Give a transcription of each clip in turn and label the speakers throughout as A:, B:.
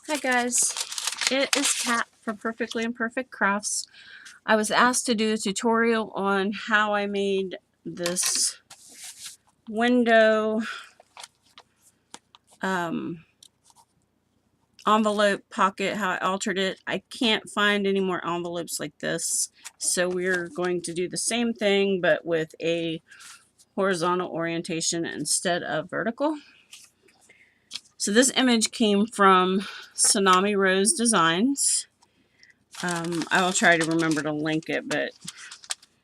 A: Hi guys, it is Kat from Perfectly Imperfect Crafts. I was asked to do a tutorial on how I made this window envelope pocket, how I altered it. I can't find any more envelopes like this, so we're going to do the same thing but with a horizontal orientation instead of vertical. So this image came from Tsunami Rose Designs. I will try to remember to link it, but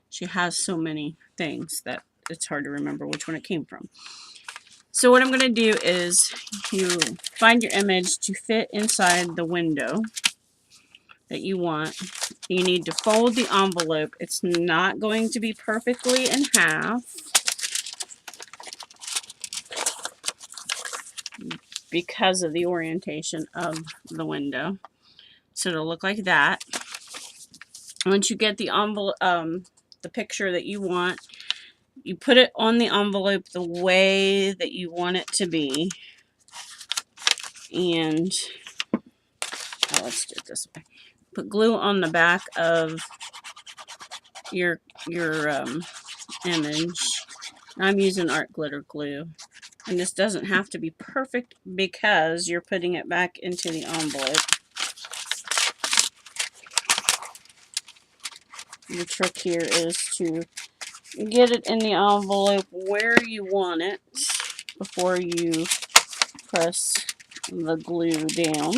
A: she has so many things that it's hard to remember which one it came from. So what I'm going to do is you find your image to fit inside the window that you want. You need to fold the envelope. It's not going to be perfectly in half because of the orientation of the window. So it'll look like that. Once you get the envelope, the picture that you want, you put it on the envelope the way that you want it to be. And let's do it this way. Put glue on the back of your image. I'm using art glitter glue. And this doesn't have to be perfect because you're putting it back into the envelope. The trick here is to get it in the envelope where you want it before you press the glue down.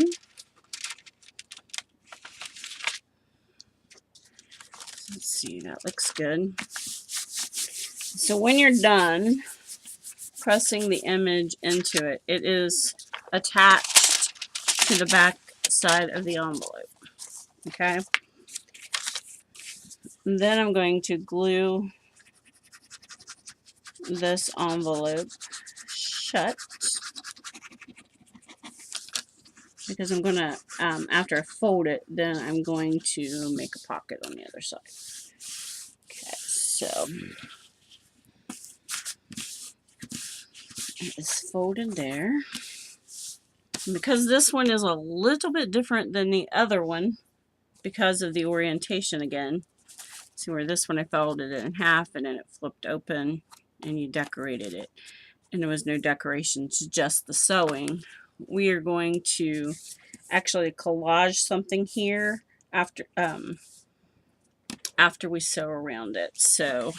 A: Let's see, that looks good. So when you're done pressing the image into it, it is attached to the back side of the envelope. Okay? And then I'm going to glue this envelope shut because I'm going to, after I fold it, then I'm going to make a pocket on the other side. Okay, so it's folded there. And because this one is a little bit different than the other one because of the orientation again. See where this one I folded it in half and then it flipped open and you decorated it. And there was no decorations, just the sewing. We are going to actually collage something here after we sew around it. So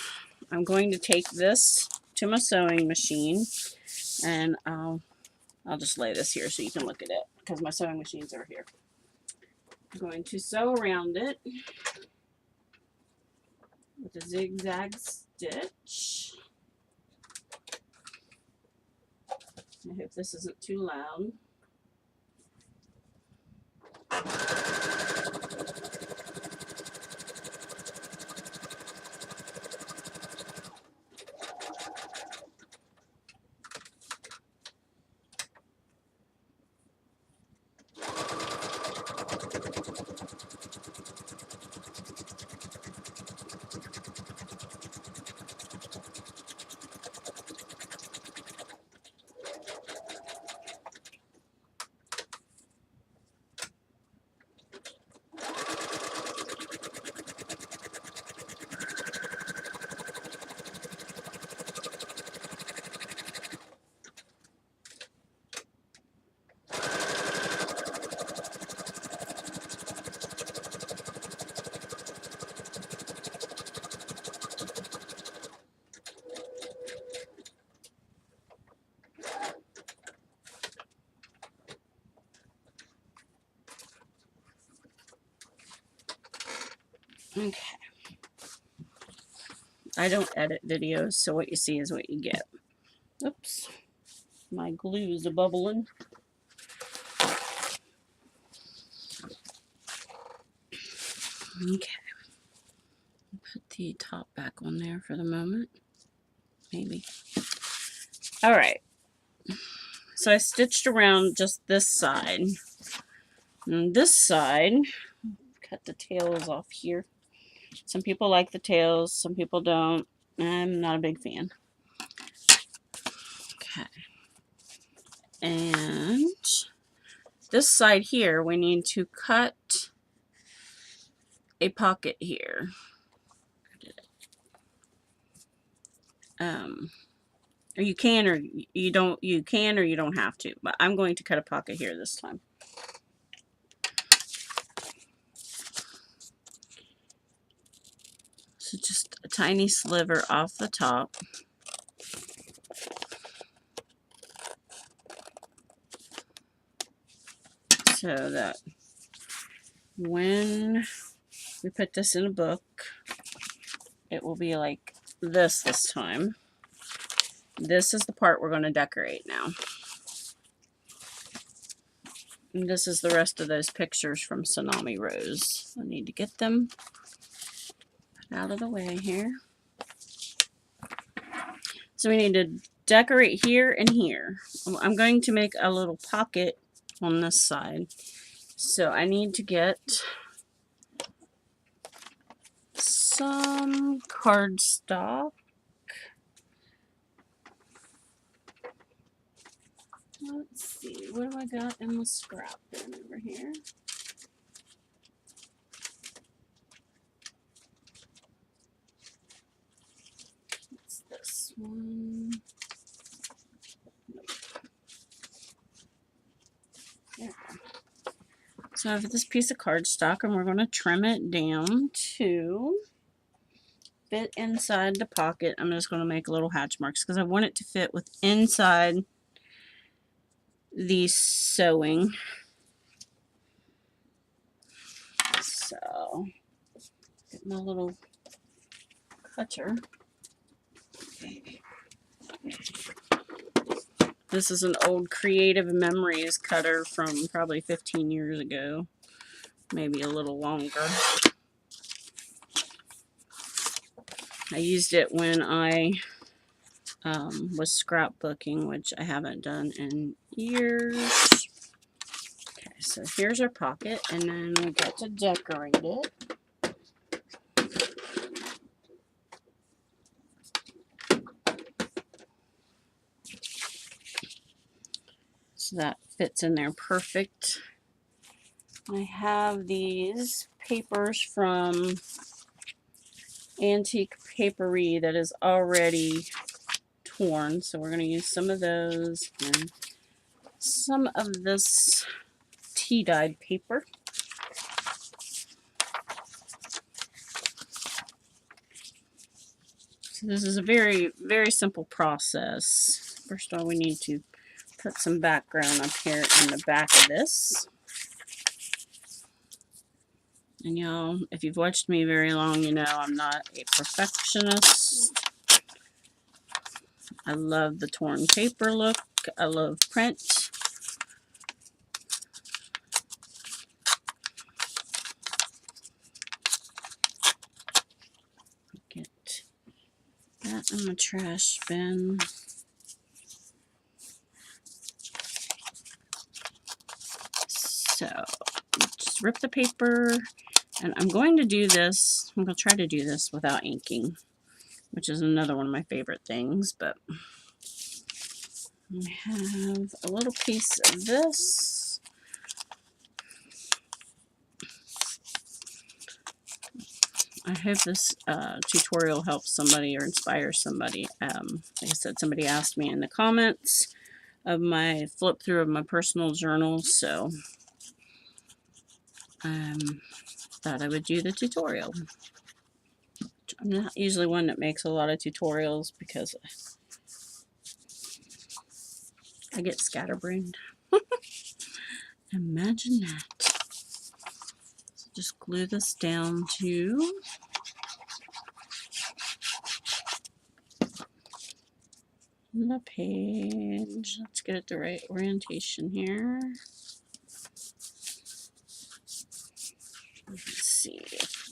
A: I'm going to take this to my sewing machine and I'll just lay this here so you can look at it because my sewing machines are here. I'm going to sew around it with a zigzag stitch. I hope this isn't too loud. Okay. I don't edit videos, so what you see is what you get. Oops. My glue is a-bubbling. Okay. Put the top back on there for the moment. Maybe. Alright. So I stitched around just this side. And this side, cut the tails off here. Some people like the tails, some people don't. I'm not a big fan. Okay. And this side here, we need to cut a pocket here. Or you can or you don't. You can or you don't have to. But I'm going to cut a pocket here this time. So just a tiny sliver off the top. So that when we put this in a book, it will be like this time. This is the part we're going to decorate now. And this is the rest of those pictures from Tsunami Rose. I need to get them out of the way here. So we need to decorate here and here. I'm going to make a little pocket on this side. So I need to get some cardstock. Let's see, what do I got in the scrap bin over here? What's this one? Nope. There. So I have this piece of cardstock and we're going to trim it down to fit inside the pocket. I'm just going to make little hatch marks because I want it to fit with inside the sewing. So get my little cutter. This is an old Creative Memories cutter from probably 15 years ago, maybe a little longer. I used it when I was scrapbooking, which I haven't done in years. Okay, so here's our pocket, and then we got to decorate it. So that fits in there perfect. I have these papers from Antique Papery that is already torn, so we're going to use some of those and some of this tea-dyed paper. So this is a very, very simple process. First of all, we need to put some background up here in the back of this. And y'all, if you've watched me very long, you know I'm not a perfectionist. I love the torn paper look. I love print. Get that in my trash bin. So just rip the paper, and I'm going to do this. I'm going to try to do this without inking, which is another one of my favorite things, but I have a little piece of this. I hope this tutorial helps somebody or inspires somebody. Like I said, somebody asked me in the comments of my flip through of my personal journal, so thought I would do the tutorial. I'm not usually one that makes a lot of tutorials because I get scatterbrained. Imagine that. So just glue this down to the page. Let's get it the right orientation here. Let's see.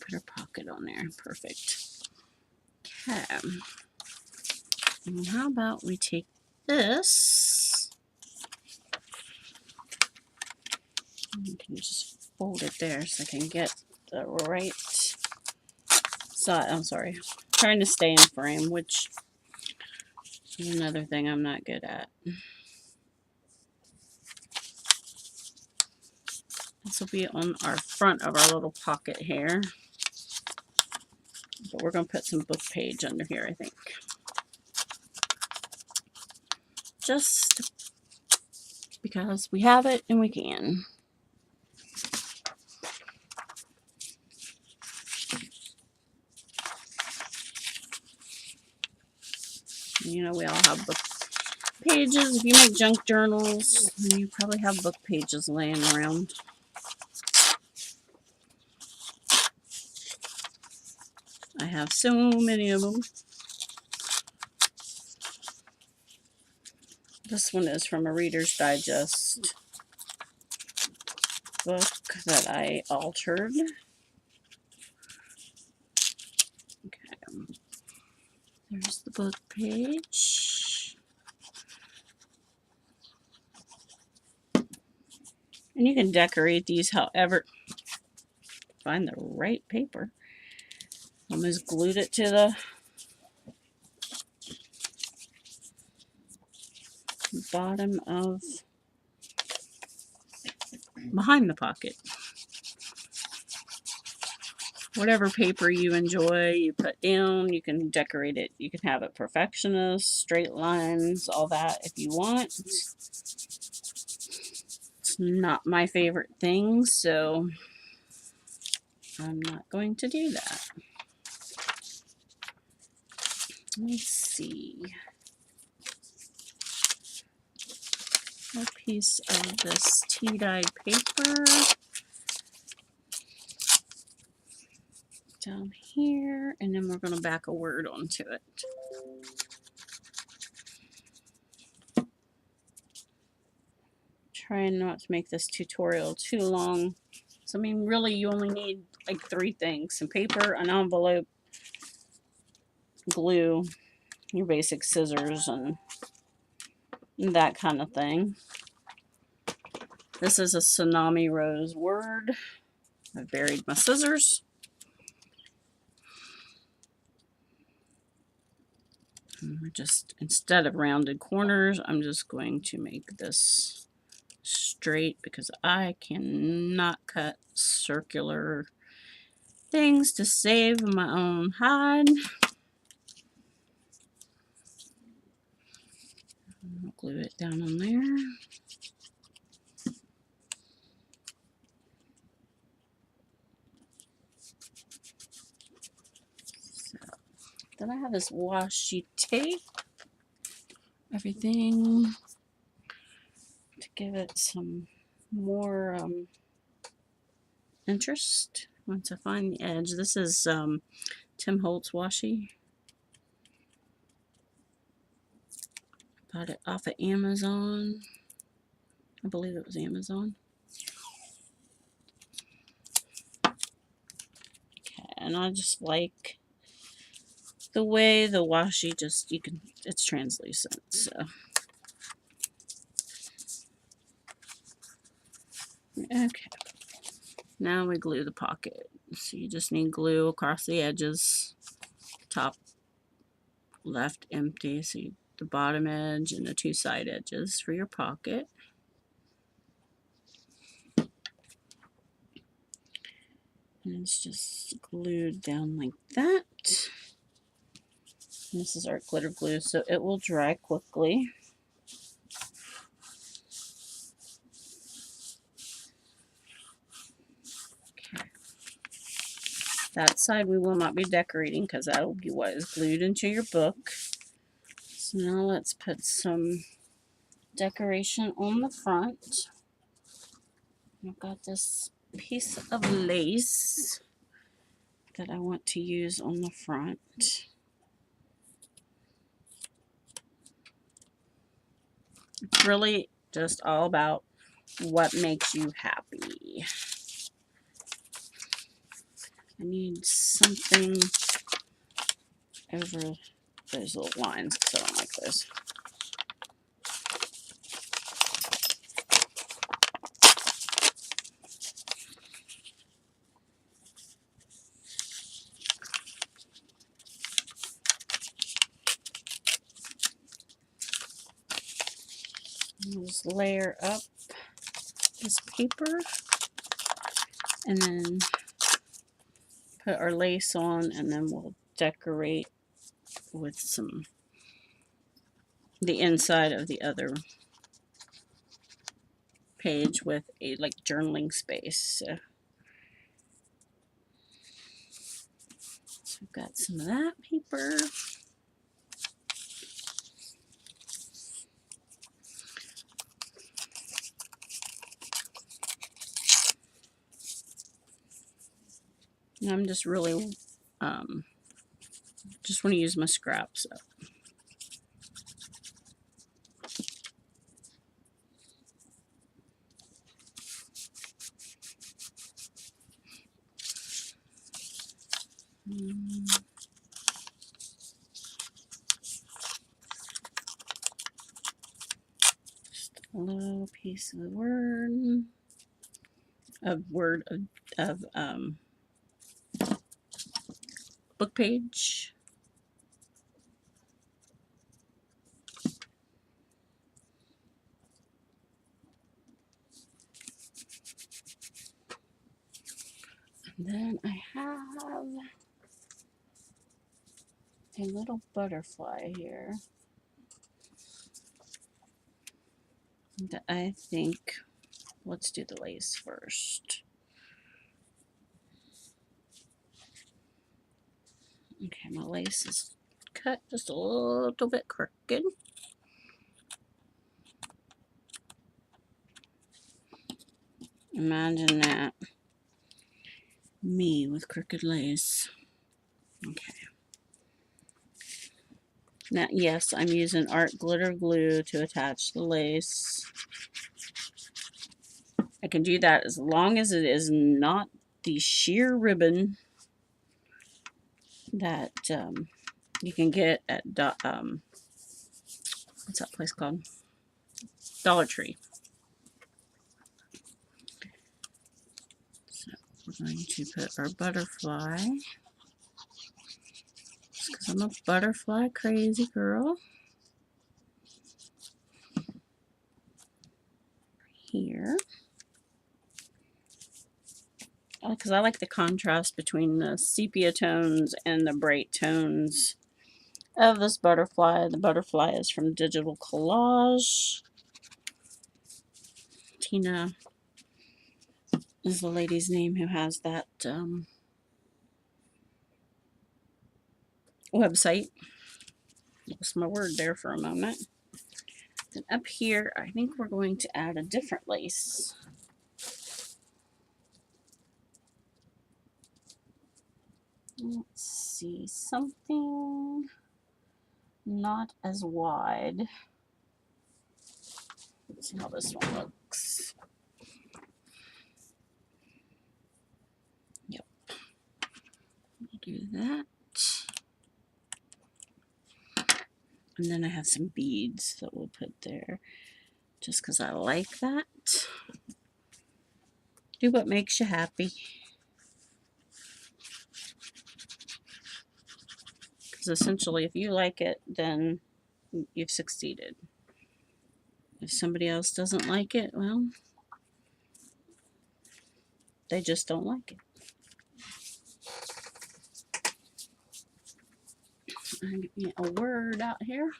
A: Put our pocket on there. Perfect. Okay. And how about we take this? You can just fold it there so I can get the right side. I'm sorry. I'm trying to stay in frame, which is another thing I'm not good at. will be on our front of our little pocket here. But we're going to put some book page under here, I think. Just because we have it and we can. You know, we all have book pages. If you make junk journals, you probably have book pages laying around. I have so many of them. This one is from a Reader's Digest book that I altered. Okay. There's the book page. And you can decorate these however. Find the right paper. Almost glued it to the bottom of behind the pocket. Whatever paper you enjoy, you put down. You can decorate it. You can have it perfectionist, straight lines, all that if you want. It's not my favorite thing, so I'm not going to do that. Let's see. A piece of this tea-dyed paper down here, and then we're going to back a word onto it. Trying not to make this tutorial too long. So, I mean, really, you only need like 3 things: some paper, an envelope, glue, your basic scissors, and that kind of thing. This is a Tsunami Rose word. I buried my scissors. And we're just, instead of rounded corners, I'm just going to make this straight because I cannot cut circular things to save my own hide. I'll glue it down on there. So, then I have this washi tape. Everything to give it some more interest once I find the edge. This is Tim Holtz washi. Bought it off of Amazon. I believe it was Amazon. Okay, and I just like the way the washi just, you can, it's translucent, so. Okay. Now we glue the pocket. So you just need glue across the edges. Top left empty, so the bottom edge and the 2 side edges for your pocket. And it's just glued down like that. And this is art glitter glue, so it will dry quickly. Okay. That side we will not be decorating because that will be what is glued into your book. So now let's put some decoration on the front. I've got this piece of lace that I want to use on the front. It's really just all about what makes you happy. I need something over those little lines because I don't like those. I'll just layer up this paper. And then put our lace on, and then we'll decorate with the inside of the other page with a like journaling space. So I've got some of that paper. And I'm just really just want to use my scraps up. Just a little piece of the word of book page. And then I have a little butterfly here that I think, let's do the lace first. Okay, my lace is cut just a little bit crooked. Imagine that. Me with crooked lace. Okay. Now, yes, I'm using art glitter glue to attach the lace. I can do that as long as it is not the sheer ribbon that you can get at what's that place called? Dollar Tree. So we're going to put our butterfly, because I'm a butterfly crazy girl, here. Because I like the contrast between the sepia tones and the bright tones of this butterfly. The butterfly is from Digital Collage. Tina is the lady's name who has that website. Lost my word there for a moment. Then up here, I think we're going to add a different lace. Let's see, something not as wide. Let's see how this one looks. Yep. We'll do that. And then I have some beads that we'll put there just because I like that. Do what makes you happy. Because essentially, if you like it, then you've succeeded. If somebody else doesn't like it, well, they just don't like it. Get me a word out here.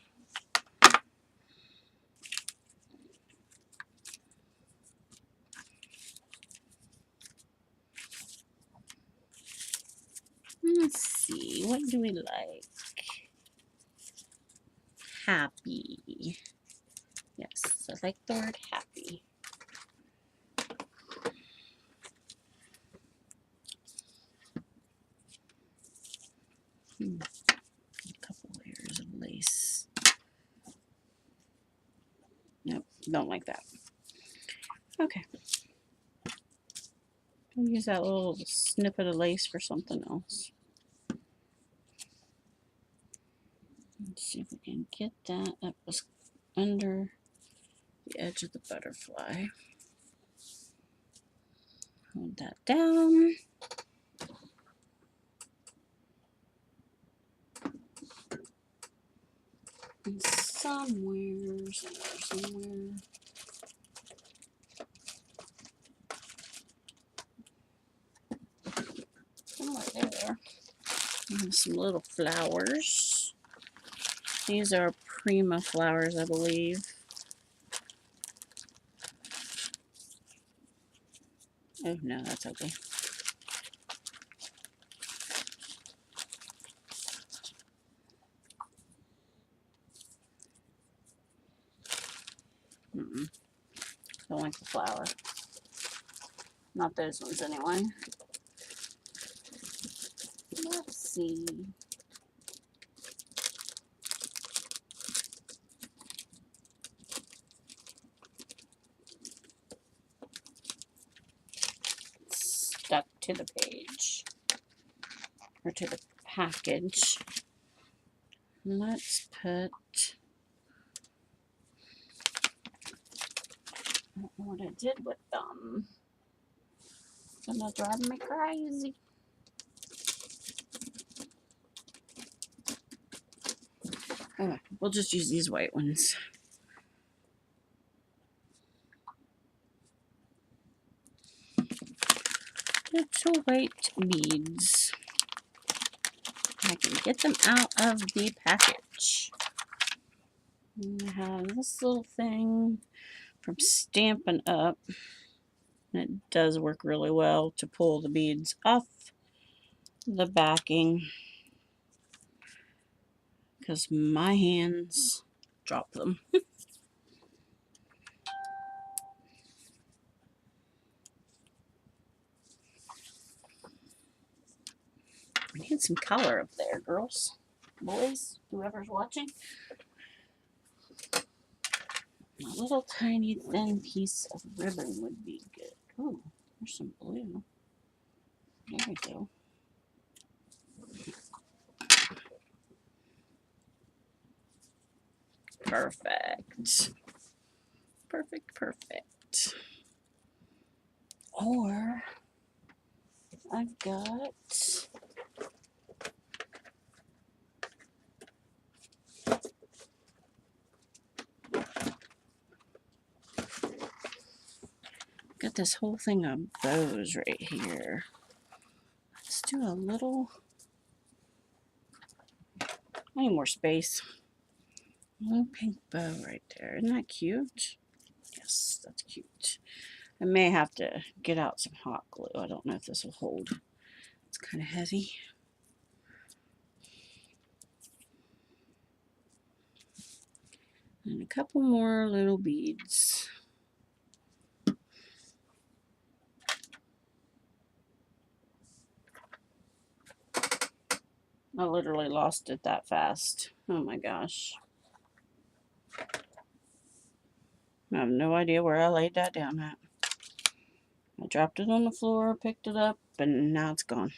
A: Let's see, what do we like? Happy. Yes, I like the word happy. A couple layers of lace. Nope, don't like that. Okay. I'll use that little snippet of lace for something else. Let's see if we can get that up under the edge of the butterfly. Hold that down. And somewhere. there. And some little flowers. These are Prima flowers, I believe. Oh no, that's ugly. Don't like the flower. Not those ones anyway. Let's see. Stuck to the page. Or to the package. Let's put... I don't know what I did with them. It's gonna drive me crazy. Oh, we'll just use these white ones. Little white beads. I can get them out of the package. And I have this little thing from Stampin' Up. And it does work really well to pull the beads off the backing, because my hands drop them. We need some color up there, girls, boys, whoever's watching. A little tiny thin piece of ribbon would be good. Oh, there's some blue. There we go. Perfect. Perfect, perfect. Or I've got this whole thing of bows right here. Let's do a little, I need more space. A little pink bow right there. Isn't that cute? Yes, that's cute. I may have to get out some hot glue. I don't know if this will hold. It's kind of heavy. And a couple more little beads. I literally lost it that fast. Oh my gosh. I have no idea where I laid that down at. I dropped it on the floor, picked it up, and now it's gone.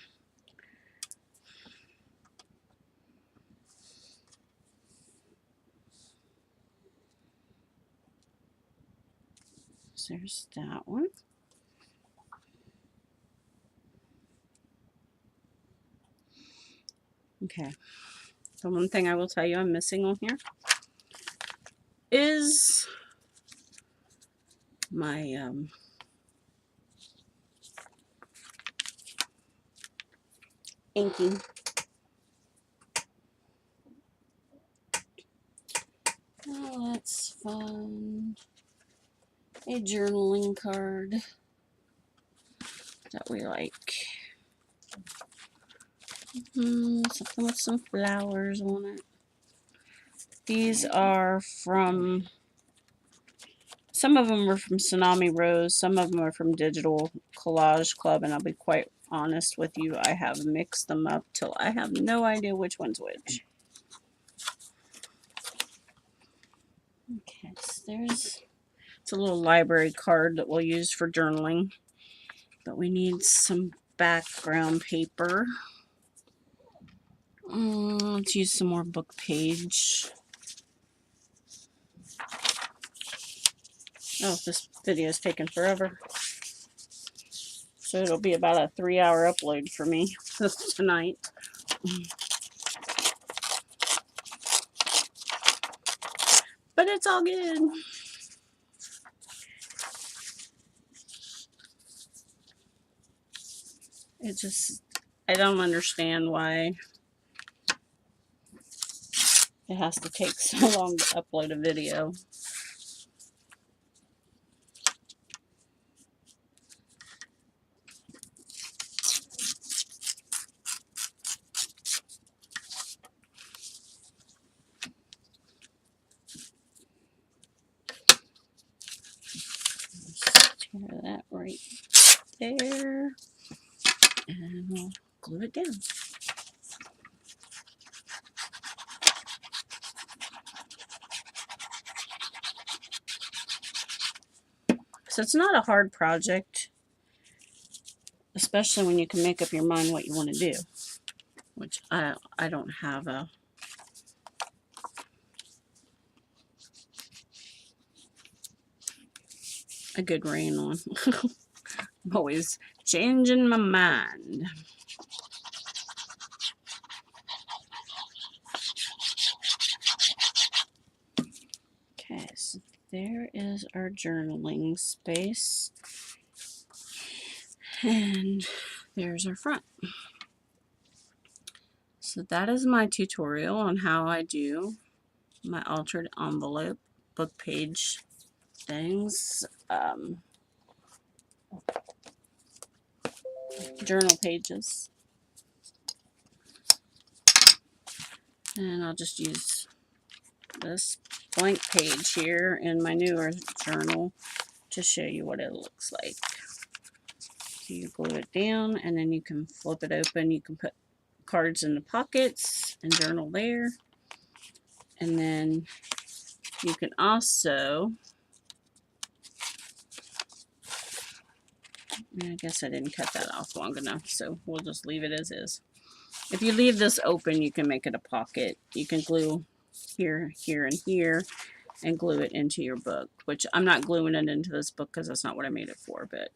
A: So there's that one. Okay. The one thing I will tell you I'm missing on here is my inking. Oh, let's find a journaling card that we like. Something with some flowers on it. These are from, some of them are from Tsunami Rose, some of them are from Digital Collage Club, and I'll be quite honest with you, I have mixed them up till I have no idea which one's which. Okay, so it's a little library card that we'll use for journaling, but we need some background paper. Let's use some more book page. Oh, this video is taking forever. So it'll be about a 3-hour upload for me tonight. But it's all good. It just, I don't understand why it has to take so long to upload a video. Tear that right there, and we'll glue it down. So it's not a hard project, especially when you can make up your mind what you want to do, which I don't have a good rein on. I'm always changing my mind. Okay, so there is our journaling space. And there's our front. So that is my tutorial on how I do my altered envelope book page things, journal pages. And I'll just use this blank page here in my newer journal to show you what it looks like. So you glue it down and then you can flip it open. You can put cards in the pockets and journal there. And then you can also, I guess I didn't cut that off long enough, so we'll just leave it as is. If you leave this open, you can make it a pocket. You can glue here, here, and here, and glue it into your book, which I'm not gluing it into this book because that's not what I made it for, but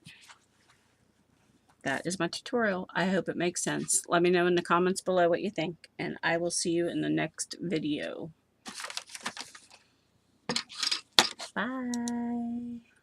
A: that is my tutorial. I hope it makes sense. Let me know in the comments below what you think, and I will see you in the next video. Bye.